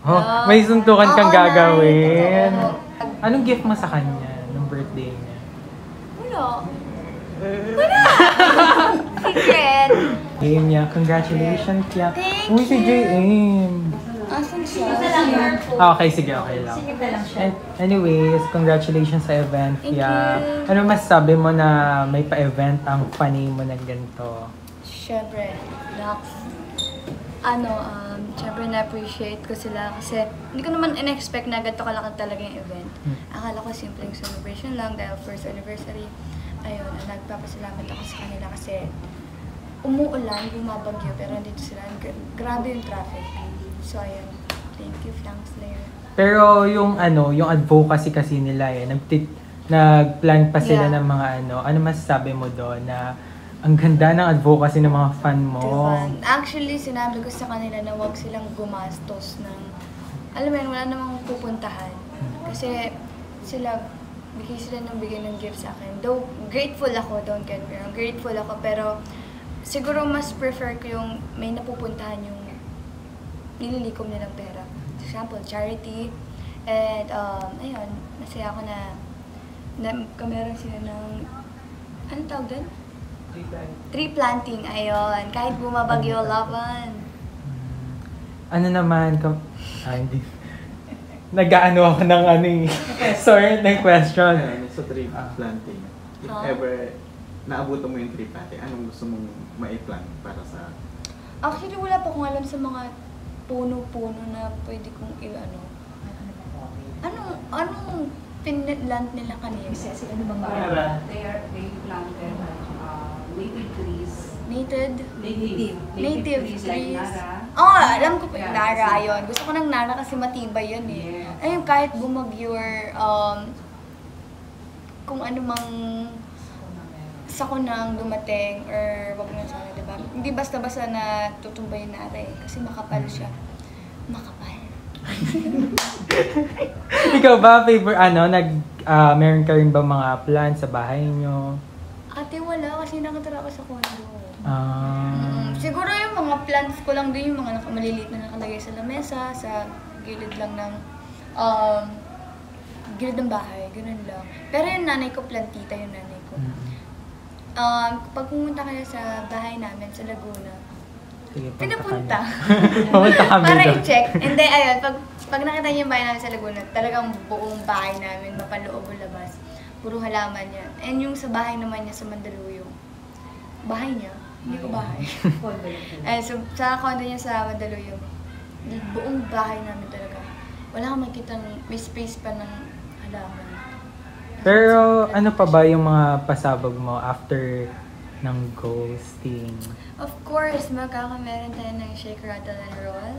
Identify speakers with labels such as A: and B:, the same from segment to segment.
A: Oh, may suntukan kang
B: Oo,
A: gagawin.
B: Nay.
A: Anong gift mo sa kanya nung birthday niya?
B: Wala. Wala! Secret!
A: Game niya. Congratulations, Kia.
B: Thank
A: Uy, si
B: you.
A: JM.
B: Asan siya?
A: Okay, sige, okay lang.
B: Sige na lang siya.
A: Anyways, congratulations sa event,
B: Thank
A: Kia.
B: you.
A: Ano masasabi mo na may pa-event ang funny mo ng ganito?
B: Siyempre, siyempre na-appreciate ko sila kasi hindi ko naman in-expect na ganito kalaki talaga yung event. Akala ko simpleng celebration lang dahil first anniversary. Ayun, nagpapasalamat ako sa kanila kasi umuulan, bumabagyo, pero nandito sila. Grabe yung traffic. So, ayun. Thank you, Frank Slayer.
A: Pero yung yung advocacy kasi nila nagplan pa sila
B: Yeah.
A: ng mga ano masasabi mo doon na ang ganda ng advocacy ng mga fan mo?
B: Diba? Actually, sinabi ko sa kanila na huwag silang gumastos ng, alam mo yun, wala namang pupuntahan. Kasi bigay sila ng bigay ng gift sa akin. Though, grateful ako, don't get me wrong, grateful ako, pero siguro mas prefer ko yung may napupuntahan yung nililikom nilang pera. For example, charity. And, ayun, masaya ako na meron sila ng, ano tawag doon? Tree planting, ayun. Kahit bumabagyo, laban.
A: Ano naman, hindi. Nag-ano ako ng sorry, ng question.
C: Sa tree planting, if ever naabutan mo yung tree planting, anong gusto mong ma-plant para sa...
B: Actually, wala pa akong alam sa mga puno-puno na pwede kong Anong pinland nila kanina?
D: Kasi ano bang they planted native trees.
B: Native
D: trees
B: trees.
D: like Nara.
B: Oh, alam ko pa yung
D: Yeah,
B: Nara yun. Gusto ko ng Nara kasi matibay yun eh.
D: Yeah.
B: Ayun, kahit bumagyo or kung ano mang sakunang dumating or wag na sana, diba? Hindi basta-basta na tutumbay yung Nara eh. Kasi makapal siya. Makapal.
A: Ikaw ba, meron ka rin ba mga plans sa bahay nyo?
B: Ate, wala kasi nakatira ako sa condo. Siguro yung mga plants ko lang din, yung mga maliliit na nakalagay sa lamesa, sa gilid lang ng gilid ng bahay, ganun lang. Pero yung nanay ko, plantita yung nanay ko. Pag pumunta kayo sa bahay namin sa Laguna,
A: Sige,
B: pinapunta.
A: Pumunta kami
B: Para
A: doon.
B: i-check. Hindi, ayun, pag nakita niyo yung bahay namin sa Laguna, talagang buong bahay namin, mapaloob o labas. Puro halaman yan. And yung sa bahay naman niya sa Mandaluyong, bahay niya, hindi ko bahay. So, sa condo niya sa Mandaluyong, buong bahay namin talaga. Wala kang makikita, may space pa ng halaman.
A: Pero ano pa ba yung mga pasabog mo after ng ghosting?
B: Of course, magkakameron tayo ng Shake, Rattle, and Roll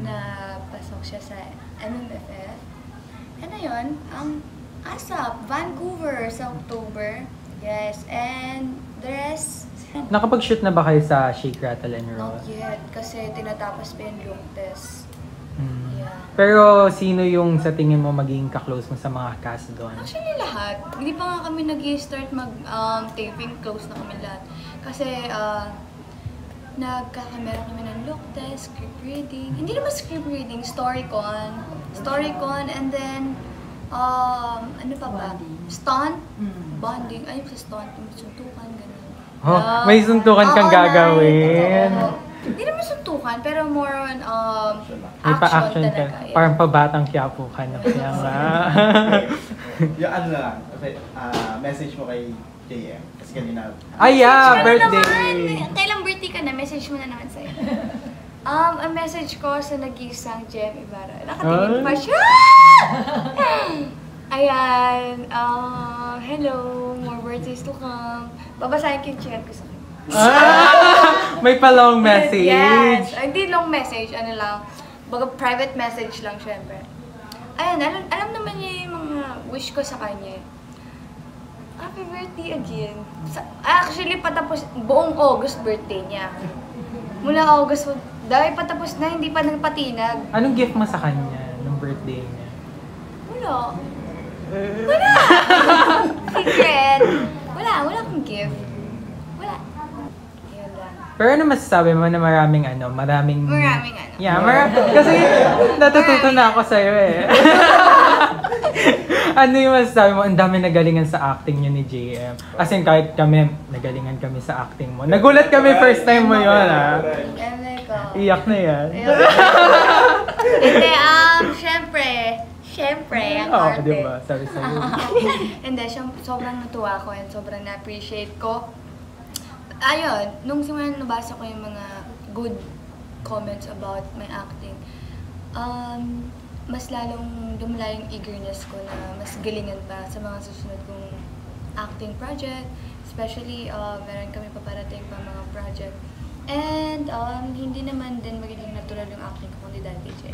B: na pasok siya sa MMFF. And ayun, ang ASAP, Vancouver sa October. Yes, and the rest,
A: Nakapag-shoot na ba kayo sa Shake, Rattle, and Roll?
B: not yet. Kasi tinatapos pa yung look test. Yeah.
A: Pero sino yung sa tingin mo magiging ka-close mo sa mga cast doon?
B: Actually, lahat. Hindi pa nga kami nag-start mag-taping, close na kami lahat. Kasi, nagkakamera kami ng look test, script reading. Hindi naman script reading, storycon. Storycon, and then, ano pa ba? Stunt, bonding. Ayun sa stunt, yung suntukan, gano'n.
A: Oh, may suntukan kang gagawin.
B: Hindi naman suntukan, pero more on
A: May pa-action
B: action
A: ka.
B: talaga. Yeah.
A: Parang pabatang Quiapo ka na. Kaya nga.
C: Yung ano lang, message mo kay JM. Kasi kanina...
A: Ay, yeah,
B: Message ka na
A: birthday!
B: naman. Kailang birthday ka na, message mo na naman sa'yo. Ang message ko sa nag-iisang Jem Ibarra. Nakatingin pa siya! Ayan, hello, more birthdays to come. Babasahin ko yung chat ko sa akin.
A: May pa-long message.
B: Yes, hindi long message, ano lang. Baga private message lang, syempre. Ayan, alam naman niya yung mga wish ko sa kanya. Happy birthday again. Actually, patapos, buong August birthday niya. Mula August, dahil patapos na, hindi pa nagpatinag.
A: Anong gift mo sa kanya nung birthday niya?
B: Wala. Wala! Secret! Wala akong gift. Wala. Ayan lang.
A: Pero ano masasabi mo na maraming
B: Maraming
A: Yeah, kasi natututo na ako sa'yo eh. Ano yung masasabi mo? Ang dami nagalingan sa acting nyo ni JM. As in, kahit kami, nagalingan kami sa acting mo. Nagulat kami first time mo yun, ha? Iyak na yan.
B: Hindi, syempre, ang
A: Oo,
B: arte.
A: diba? Sabi.
B: Hindi, sobrang natuwa ko and sobrang na-appreciate ko. Ayun, nung simulan nabasa ko yung mga good comments about my acting, mas lalong dumala yung eagerness ko na mas galingan pa sa mga susunod kong acting project. Especially, meron kami paparating pa mga project. And hindi naman din magiging natural yung acting ko kundi dahil kay Jay.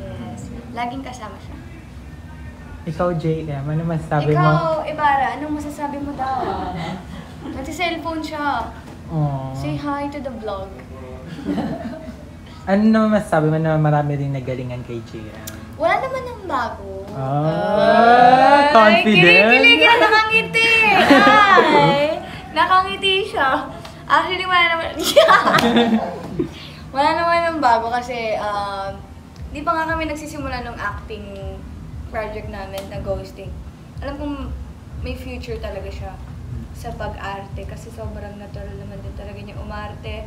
B: Yes. Laging kasama siya.
A: Ikaw, JM, ano masasabi mo?
B: Ikaw, Ibarra, anong masasabi mo daw? Nagsi-cellphone siya.
A: Oh.
B: Say hi to the vlog.
A: Ano masasabi mo na marami rin nagalingan kay JM?
B: Wala naman ng bago.
A: Confident?
B: Kilig yan, nakangiti. Ay, nakangiti siya. Actually, wala naman. Wala naman ng bago kasi di pa nga kami nagsisimula ng acting project namin na ghosting. Alam kong may future talaga siya sa pag-arte kasi sobrang natural naman din talaga niya umarte.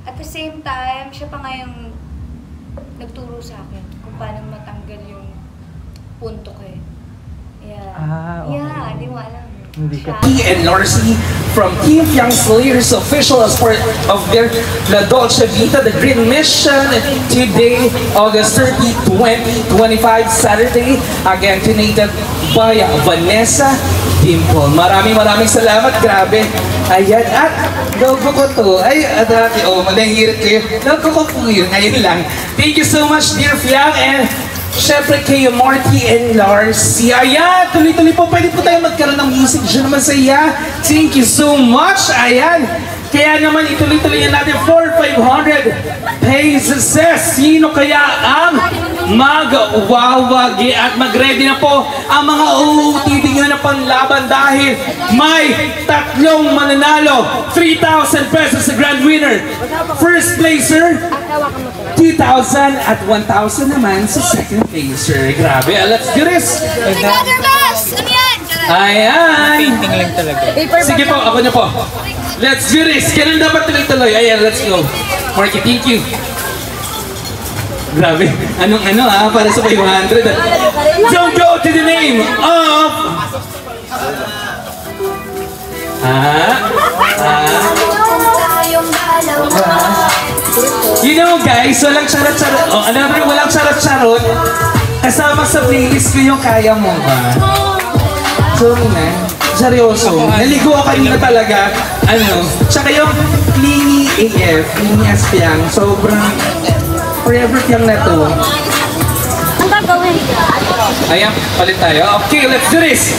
B: At the same time, siya pa nga yung nagturo sa akin kung paano matanggal yung punto ko eh. Yeah.
A: Okay.
B: Yeah, di mo alam.
A: Hindi ka.
E: And Narcy from Kim Young Slayers official as part of their La Dolce Vita, The Green Mission, today, August 30, 2025, Saturday, again donated by Vanessa Dimple. Maraming salamat, grabe. Ayan, at logo ko to. Ay, dati, manahirit kayo. Logo ko po yun, ngayon lang. Thank you so much, dear Fiang, and syempre kayo, Marty and Larcy. Ayan, tuloy-tuloy po. Pwede po tayo magkaroon ng music dyan naman sa iya. Thank you so much. Ayan. Kaya naman ituloy-tuloy natin 4,500 pesos. Sino kaya ang magwawagi at mag-ready na po ang mga OOTD nyo na panlaban dahil may tatlong mananalo. 3,000 pesos sa grand winner. First placer, 2,000 at 1,000 naman sa second placer. Grabe, let's do this!
B: Together best! Ano yan?
E: Ayan!
A: Painting lang talaga.
E: Sige po, ako na po. Let's do this! Ganun dapat tuloy-tuloy. Ayan, let's go. Marky, thank you. Grabe, anong para sa 500. Don't go to the name of... You know guys, walang charot-charot. Walang charot-charot. Kasama sa playlist ko yung Kaya Mo Ba. Sorry na. Seryoso. Naligo ako kanina talaga. Tsaka yung Clingy AF, Clingy as Piang. Sobrang forever Piang na to.
B: Ang gagawin ka?
E: Ayan, palit tayo. Okay, let's do this.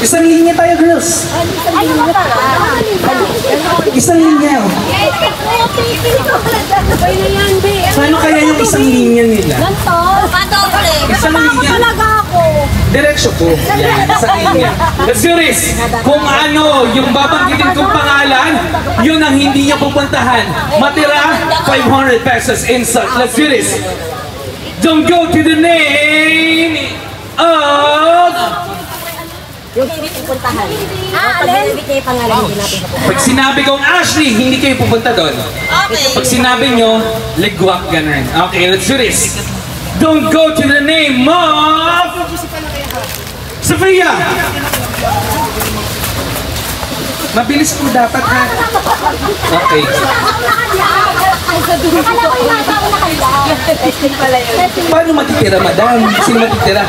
E: Isang linya tayo, girls.
B: Ano ba pala?
E: Isang linya. Paano kaya yung isang linya nila?
B: Ganto? Padoble.
E: Isang linya. Diretso po. Yan, isang linya. Let's do this. Kung ano yung babanggitin kong pangalan, yun ang hindi niya pupuntahan. Matira, 500 pesos insult. Let's do this. Don't go to the name of...
F: Yung hindi pupuntahan. Pag nilibit niya yung pangalan, hindi natin pupuntahan.
E: Pag sinabi kong Ashley, hindi kayo pupunta doon.
B: Okay.
E: Pag sinabi nyo, ligwak ganun. Okay, let's do this. Don't go to the name of... Sophia! Mabilis po dapat ha. Okay.
F: Akala ko yung nasa ako nakalimutan. Testing pala yun.
E: Paano matitira, madam? Sino matitira?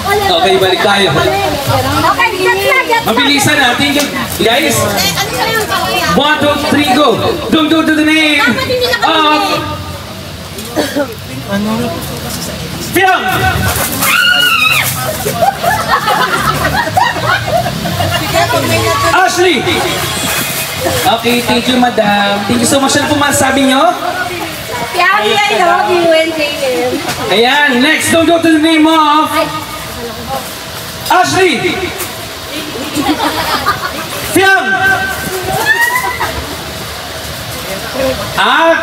E: Okay, balik tayo.
F: Okay, get na.
E: Mabilisan natin. Guys, 1, 2, 3, go! Don't go to the name of... Fiang! Ashley! Okay, thank you, madam. Thank you so much. Ano po masasabi nyo?
F: Yami, I love you and JM.
E: Ayan, next, don't go to the name of... Ashley! Fiam!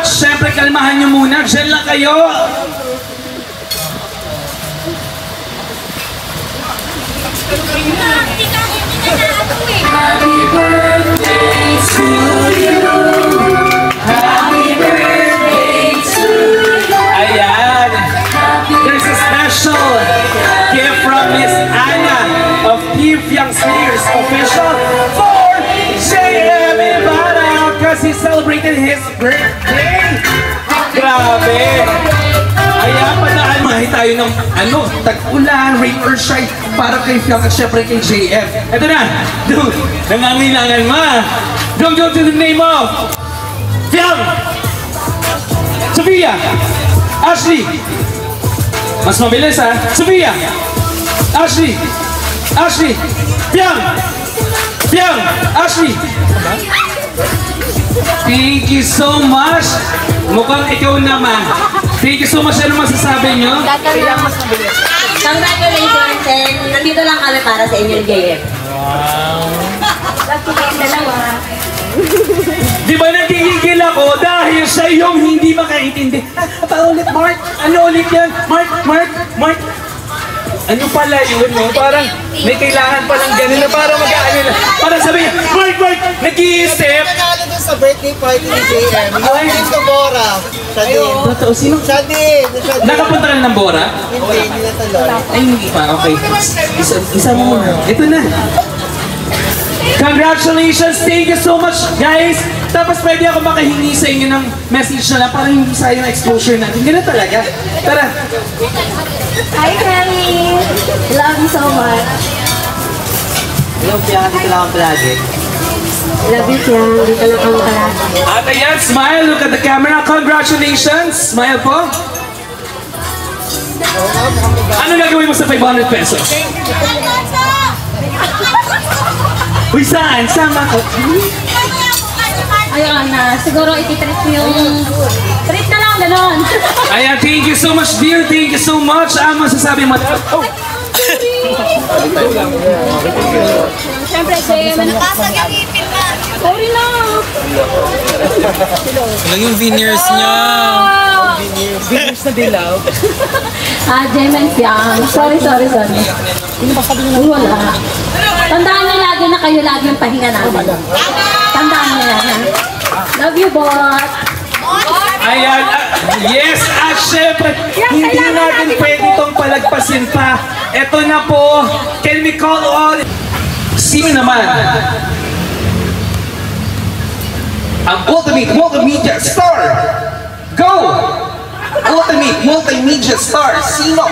E: Syempre kalmahan nyo muna. Diyan lang kayo. Happy birthday to you. Happy birthday to you. Ayan. There's a special gift from Miss Anna of Kim Fiang Slayers Official for JM Ibarra because he celebrated his birthday. Grabe. Ayan, panaan mahi tayo ng tag-ulan, rain or shine para kay Fiang at syempre kay JM. Ito na. Nangangailangan ma. Don't go to the name of Fiang, Sophia, Ashley. Mas mabilis ha. Sophia, Ashley, Fiang, Ashley. Thank you so much. Mukhang ikaw naman. Thank you so much. Ano masasabi nyo?
F: Congratulations, and nandito lang kami para sa inyo, JM.
E: Wow.
F: Lagi kayong dalawa.
E: Di ba nagigigil ako dahil sa iyong hindi makaintindi? Paulit, Mark. Ano ulit yan? Mark. Ano pala yun, no? Parang may kailangan palang ganun na parang mag-aano na. Parang sabi niya, Mark, nag-iisip.
G: Nanalo dun sa birthday party ni JM. Yung Team Bora. Siya din.
E: Totoo, sino?
G: Siya din.
E: Nakapunta ka ng Bora?
G: Hindi na taloy.
E: Ay, hindi pa. Okay. Isa mo muna. Ito na. Congratulations! Thank you so much, guys! Tapos pwede ako makahingi sa inyo ng message na lang para hindi sayang ang exposure natin. Ganun talaga. Tara!
F: Hi, Kelly! Love you so much.
G: Yung Fiang, dito lang ako palagi.
F: Love you, Fiang. Dito lang kami palagi.
E: At ayan, smile! Look at the camera. Congratulations! Smile po! Ano gagawin mo sa 500 pesos? Uy, saan? Sama ko.
F: Ayun na, siguro ititreat yung... Treat na lang, ganon.
E: Ayan, thank you so much, dear. Thank you so much. Ano masasabi mo? Oh.
F: Siyempre, nakasag yung ipin na. Sorry na.
E: Ilang yung veneers niya? Veneers na dilaw.
F: Jem and Fiang. Sorry. Hindi ba sabi nyo? Wala. Tandaan nyo lagi na kayo lagi yung pahinga namin. Tandaan nyo yan, ha? Love you, boss.
E: Ayan, yes, at syempre, hindi natin pwede itong palagpasin pa. Ito na po, can we call all... Sino naman? Ang Ultimate Multimedia Star! Go! Ultimate Multimedia Star, sino?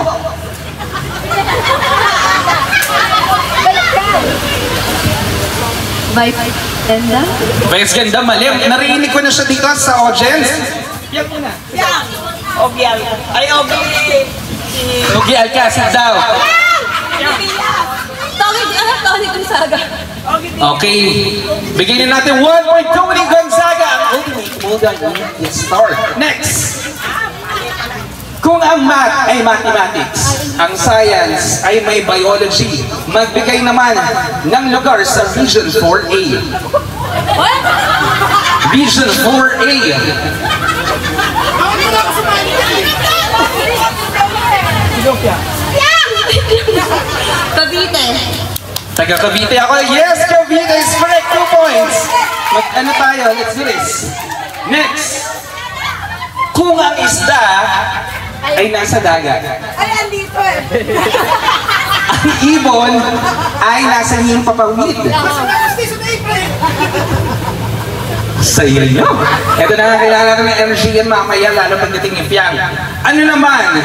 F: Vice Ganda?
E: Vice Ganda, mali. Narinig ko na siya dito sa audience. Yan muna.
G: Obial. Ay, Obial.
E: Lugi Alcacid daw.
F: Tony Gonzaga.
E: Okay. Bigyan natin 1 point Tony Gonzaga. Ultimate Multimedia Star. Next. Kung ang math ay mathematics, ang science ay may biology, magbigay naman ng lugar sa Vision 4A.
F: What?
E: Vision 4A.
F: Cavite.
E: Taga Cavite ako. Yes, Cavite is correct. 2 points. Ano tayo? Let's do this. Next. Kung ang isda ay nasa dagat.
F: Ay, andito eh.
E: Ang ibon ay nasa himpapawid. Sa iyo. Ito na nga, kailangan natin ng energy yan mamaya, lalo pagdating ni Fiang. Ano naman?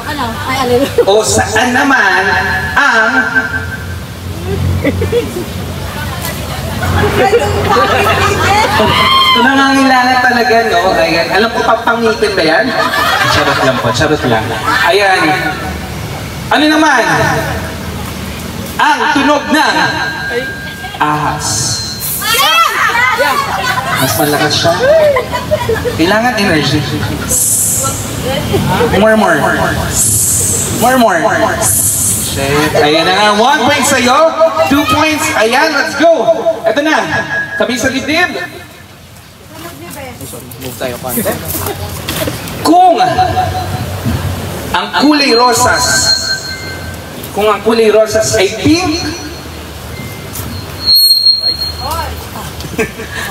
F: Ano? Ay, alin.
E: O saan naman ang... Ito nangangailangan talaga, no? Ayan. Alam ko, papangipin ba yan? Charot lang po, charot lang. Ayan. Ano naman? Ang tunog ng ahas. Mas malakas siya. Kailangan energy. More. Shit. Ayan na nga. 1 point sa'yo. 2 points. Ayan, let's go. Ito na. Kami sa dibdib. Move tayo konti. Kung ang kulay rosas, kung ang kulay rosas ay pink,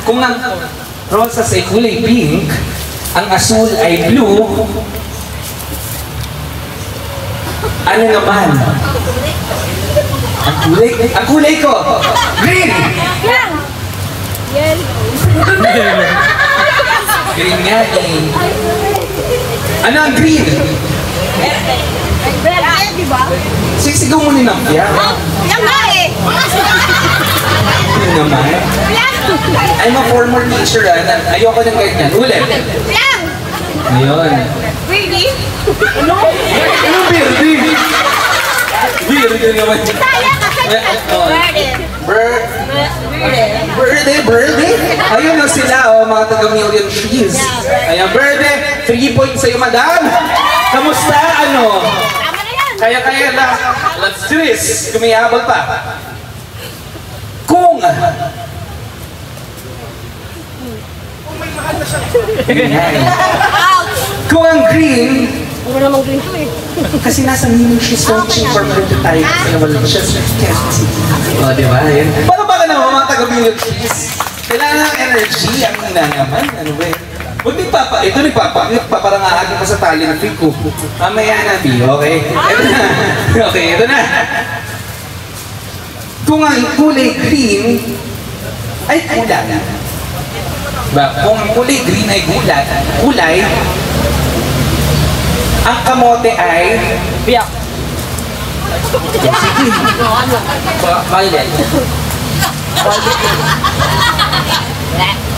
E: kung ang rosas ay kulay pink, ang asul ay blue, ano naman? Ang kulay ko, green! Green nga eh. Ano ang green?
F: Di ba?
E: Sisigaw mo ni Nampia.
F: Yan nga eh!
E: Ano naman? I'm a former teacher ayoko ng ganyan. Ulit.
F: Yan!
E: Ayun.
F: Really?
E: Ano birthday? Birthday naman.
F: Sayang kasi
E: Birthday? Ayun na sila, oh, mga taga-million trees. Ayan, birthday. 3 points sa'yo, madam. Kamusta? Ano?
F: Tama na yan!
E: Kaya na. Let's do this. Kumihabol pa. Kung kung ang green,
F: Ano namang green to eh?
E: kasi nasa meaning she's searching for prototype. Kasi naman siya o, di ba? Yan. Paano ba ka naman mga taga-million trees? Kailangan ng energy. Ang na naman. Ano ba eh? Huwag nagpaparangahan pa sa tali ng fig ko. Mamaya na, P. Okay? Ito na. Okay, ito na. Kung ang kulay green ay kulay. Diba? Kung ang kulay green ay kulay, ang kamote ay biyak. Violet.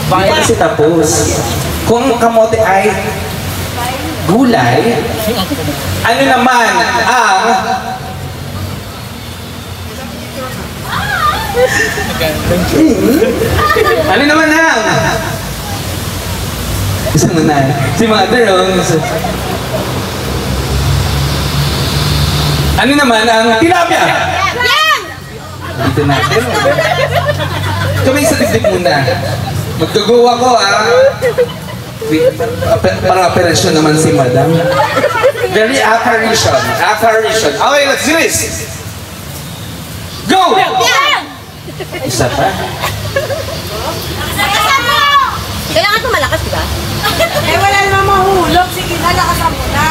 E: Violet kasi tapos. Kung ang kamote ay gulay, ano naman ang ano naman ang isang na si mother ano naman ang tilapia? Dito natin. Kamay sa dibdib muna. Magdugo ako parang operasyon naman si madam. Very apparition. Okay, let's do this. Go! Isa pa.
F: Kailangan ito malakas, di ba?
H: Eh, wala naman mahulog. Sige na, lakasan mo na.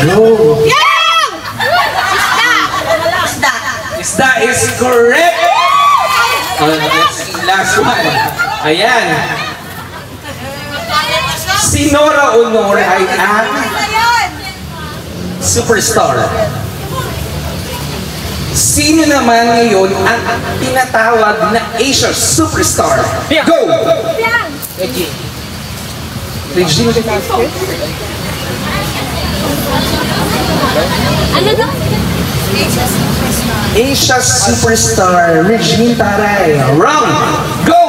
E: Go!
F: Yang!
E: Isda is correct! Let's see, last one. Ayan. Si Nora Honor ay ang superstar. Sino naman ngayon ang tinatawag na Asia superstar? Go! Regine.
F: Ano to?
E: Asia superstar. Regine Taray. Round. Go!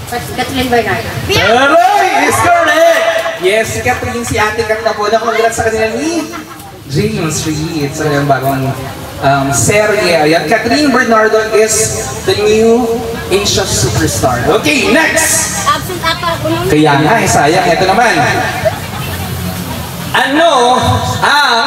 F: Catherine Bernard.
E: Taray is correct! Yes, si Catherine, si Ate Kat na po. Congrats sa kanila ni James Reed sa kanyang bagong serye. Ayan, Catherine Bernardo is the new Asia superstar. Okay, next!
F: Absent ata.
E: Kaya nga, sayang. Ito naman. Ano ang